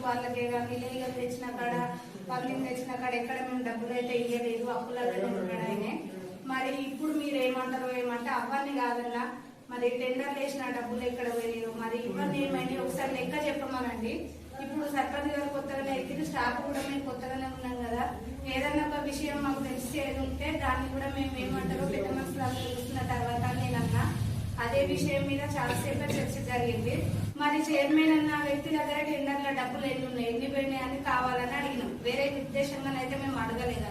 వాళ్ళకే కానీ లీగల్ తెచ్చిన కాడ పబ్లిక్ తెచ్చిన కాడ ఎక్కడ మేము డబ్బులు అయితే ఇవ్వలేదు, అప్పులనే ఉన్నాడు ఆయనే. మరి ఇప్పుడు మీరు ఏమంటారో ఏమంటే అవన్నీ కాదన్నా, మరి టెండర్లు వేసిన డబ్బులు ఎక్కడ పోయారు, మరి ఇవన్నీ ఏమైనా ఒకసారి లెక్క చెప్పమనండి. ఇప్పుడు సర్పంచ్ గారు కొత్తగానే ఎక్కింది, స్టాఫ్ కూడా మేము కొత్తగానే ఉన్నాం కదా, ఏదన్నా ఒక విషయం మాకు తెలిసేది ఉంటే దాన్ని కూడా మేము ఏమంటారో పెద్ద మనుషులు చూస్తున్న తర్వాత నేనన్నా అదే విషయం మీద చాలాసేపు చర్చ జరిగింది. మరి చైర్మన్ అన్న వ్యక్తి దగ్గర టెండర్ల డబ్బులు ఎన్ని ఉన్నాయి, ఎన్ని పోయినాయి అని కావాలని అడిగినాం. వేరే ఉద్దేశంగానైతే మేము అడగలేదు.